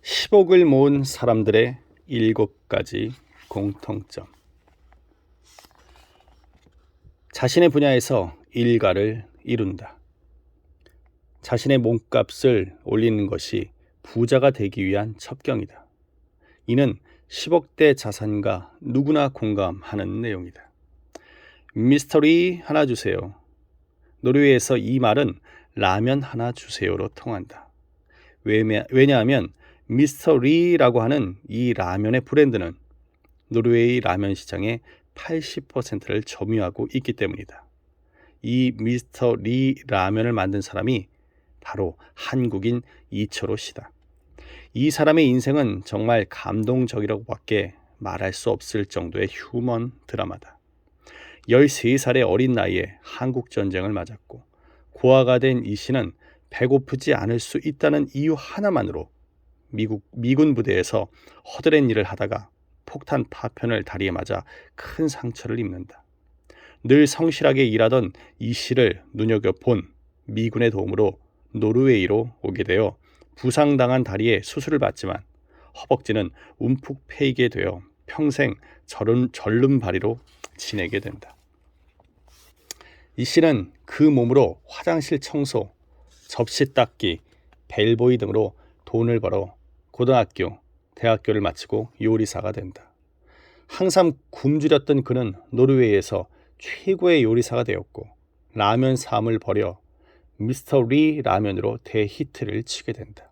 10억을 모은 사람들의 7가지 공통점. 자신의 분야에서 일가를 이룬다. 자신의 몸값을 올리는 것이 부자가 되기 위한 첩경이다. 이는 10억대 자산가 누구나 공감하는 내용이다. 미스터리 하나 주세요. 노르웨이에서 이 말은 라면 하나 주세요로 통한다. 왜냐하면 미스터리라고 하는 이 라면의 브랜드는 노르웨이 라면 시장의 80%를 점유하고 있기 때문이다. 이 미스터리 라면을 만든 사람이 바로 한국인 이철호 씨다. 이 사람의 인생은 정말 감동적이라고밖에 말할 수 없을 정도의 휴먼 드라마다. 13살의 어린 나이에 한국전쟁을 맞았고 고아가 된 이 씨는 배고프지 않을 수 있다는 이유 하나만으로 미군 부대에서 허드렛 일을 하다가 폭탄 파편을 다리에 맞아 큰 상처를 입는다. 늘 성실하게 일하던 이 씨를 눈여겨본 미군의 도움으로 노르웨이로 오게 되어 부상당한 다리에 수술을 받지만 허벅지는 움푹 패이게 되어 평생 절름발이로 지내게 된다. 이 씨는 그 몸으로 화장실 청소, 접시 닦기, 벨보이 등으로 돈을 벌어 고등학교, 대학교를 마치고 요리사가 된다. 항상 굶주렸던 그는 노르웨이에서 최고의 요리사가 되었고 라면 삶을 버려 미스터 리 라면으로 대히트를 치게 된다.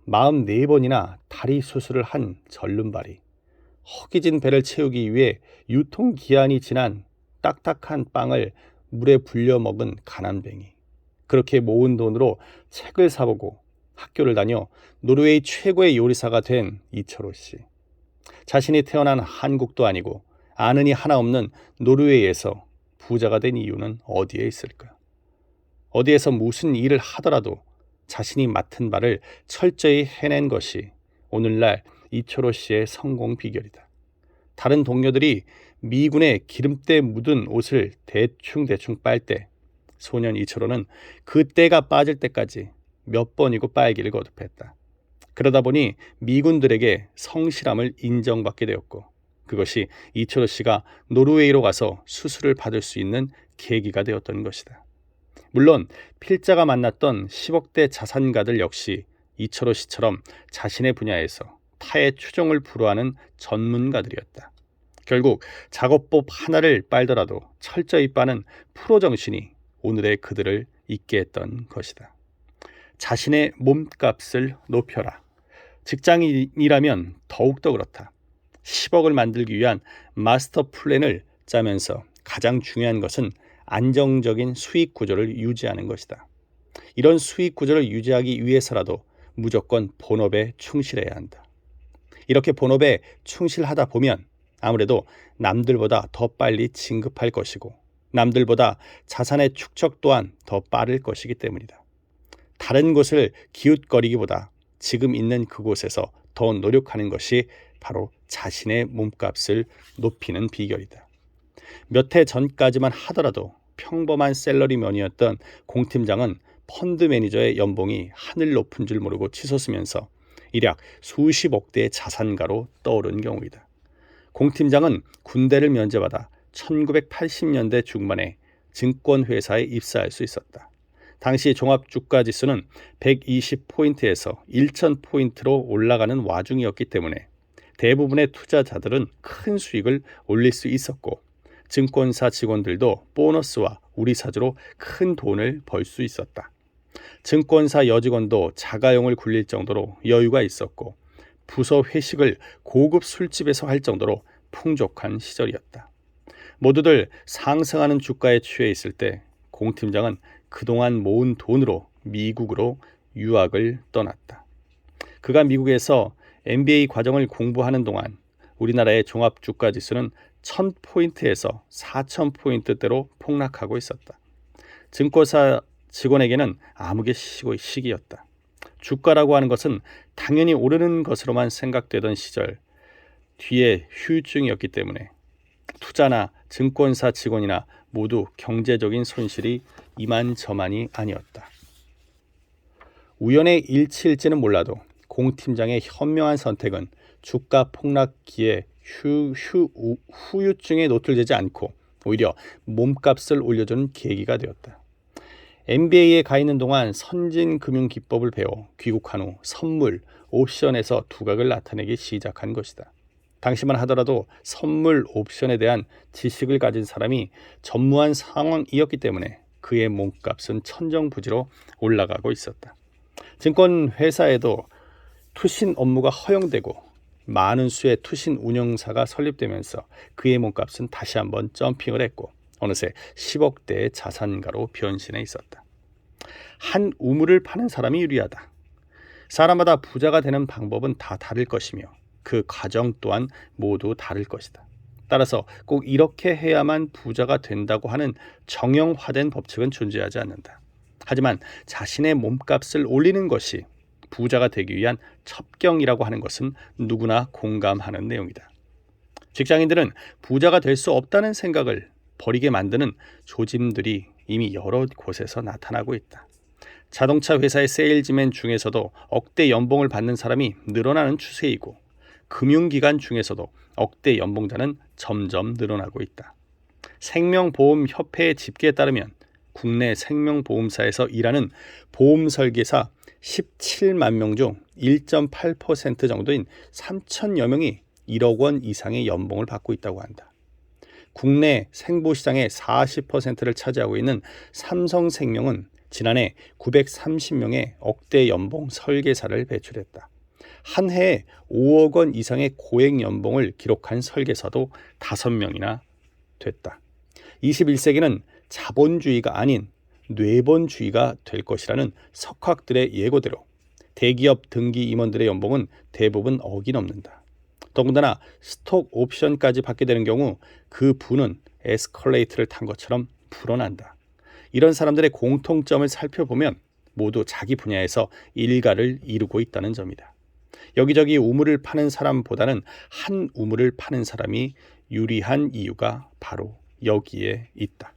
44번이나 다리 수술을 한 절름발이 허기진 배를 채우기 위해 유통기한이 지난 딱딱한 빵을 물에 불려 먹은 가난뱅이. 그렇게 모은 돈으로 책을 사보고 학교를 다녀 노르웨이 최고의 요리사가 된 이철호 씨. 자신이 태어난 한국도 아니고 아는 이 하나 없는 노르웨이에서 부자가 된 이유는 어디에 있을까? 어디에서 무슨 일을 하더라도 자신이 맡은 바를 철저히 해낸 것이 오늘날 이철호 씨의 성공 비결이다. 다른 동료들이 미군의 기름때 묻은 옷을 대충 빨 때 소년 이철호는 그 때가 빠질 때까지 몇 번이고 빨기를 거듭했다. 그러다 보니 미군들에게 성실함을 인정받게 되었고 그것이 이철호 씨가 노르웨이로 가서 수술을 받을 수 있는 계기가 되었던 것이다. 물론 필자가 만났던 10억대 자산가들 역시 이철호 씨처럼 자신의 분야에서 타의 추종을 불허하는 전문가들이었다. 결국 작업법 하나를 빨더라도 철저히 빠는 프로 정신이 오늘의 그들을 있게 했던 것이다. 자신의 몸값을 높여라. 직장인이라면 더욱더 그렇다. 10억을 만들기 위한 마스터 플랜을 짜면서 가장 중요한 것은 안정적인 수익 구조를 유지하는 것이다. 이런 수익 구조를 유지하기 위해서라도 무조건 본업에 충실해야 한다. 이렇게 본업에 충실하다 보면 아무래도 남들보다 더 빨리 진급할 것이고 남들보다 자산의 축적 또한 더 빠를 것이기 때문이다. 다른 곳을 기웃거리기보다 지금 있는 그곳에서 더 노력하는 것이 바로 자신의 몸값을 높이는 비결이다. 몇 해 전까지만 하더라도 평범한 샐러리맨이었던 공 팀장은 펀드 매니저의 연봉이 하늘 높은 줄 모르고 치솟으면서 일약 수십억대의 자산가로 떠오른 경우이다. 공 팀장은 군대를 면제받아 1980년대 중반에 증권회사에 입사할 수 있었다. 당시 종합주가지수는 120포인트에서 1000포인트로 올라가는 와중이었기 때문에 대부분의 투자자들은 큰 수익을 올릴 수 있었고 증권사 직원들도 보너스와 우리사주로 큰 돈을 벌 수 있었다. 증권사 여직원도 자가용을 굴릴 정도로 여유가 있었고 부서 회식을 고급 술집에서 할 정도로 풍족한 시절이었다. 모두들 상승하는 주가에 취해 있을 때 공 팀장은 그동안 모은 돈으로 미국으로 유학을 떠났다. 그가 미국에서 MBA 과정을 공부하는 동안 우리나라의 종합주가지수는 1000포인트에서 4000포인트대로 폭락하고 있었다. 증권사 직원에게는 암흑의 시기였다. 주가라고 하는 것은 당연히 오르는 것으로만 생각되던 시절 뒤에 후유증이었기 때문에 투자나 증권사 직원이나 모두 경제적인 손실이 이만저만이 아니었다. 우연의 일치일지는 몰라도 공 팀장의 현명한 선택은 주가 폭락기에 후유증에 노출되지 않고 오히려 몸값을 올려주는 계기가 되었다. MBA에 가 있는 동안 선진금융기법을 배워 귀국한 후 선물, 옵션에서 두각을 나타내기 시작한 것이다. 당시만 하더라도 선물, 옵션에 대한 지식을 가진 사람이 전무한 상황이었기 때문에 그의 몸값은 천정부지로 올라가고 있었다. 증권회사에도 투신 업무가 허용되고 많은 수의 투신 운영사가 설립되면서 그의 몸값은 다시 한번 점핑을 했고 어느새 10억대의 자산가로 변신해 있었다. 한 우물을 파는 사람이 유리하다. 사람마다 부자가 되는 방법은 다 다를 것이며 그 과정 또한 모두 다를 것이다. 따라서 꼭 이렇게 해야만 부자가 된다고 하는 정형화된 법칙은 존재하지 않는다. 하지만 자신의 몸값을 올리는 것이 부자가 되기 위한 첩경이라고 하는 것은 누구나 공감하는 내용이다. 직장인들은 부자가 될 수 없다는 생각을 버리게 만드는 조짐들이 이미 여러 곳에서 나타나고 있다. 자동차 회사의 세일즈맨 중에서도 억대 연봉을 받는 사람이 늘어나는 추세이고 금융기관 중에서도 억대 연봉자는 점점 늘어나고 있다. 생명보험협회의 집계에 따르면 국내 생명보험사에서 일하는 보험설계사 17만 명 중 1.8% 정도인 3천여 명이 1억 원 이상의 연봉을 받고 있다고 한다. 국내 생보시장의 40%를 차지하고 있는 삼성생명은 지난해 930명의 억대 연봉 설계사를 배출했다. 한 해에 5억 원 이상의 고액 연봉을 기록한 설계사도 5명이나 됐다. 21세기는 자본주의가 아닌 뇌본주의가 될 것이라는 석학들의 예고대로 대기업 등기 임원들의 연봉은 대부분 억이 넘는다. 더군다나 스톡 옵션까지 받게 되는 경우 그 부는 에스컬레이터를 탄 것처럼 불어난다. 이런 사람들의 공통점을 살펴보면 모두 자기 분야에서 일가를 이루고 있다는 점이다. 여기저기 우물을 파는 사람보다는 한 우물을 파는 사람이 유리한 이유가 바로 여기에 있다.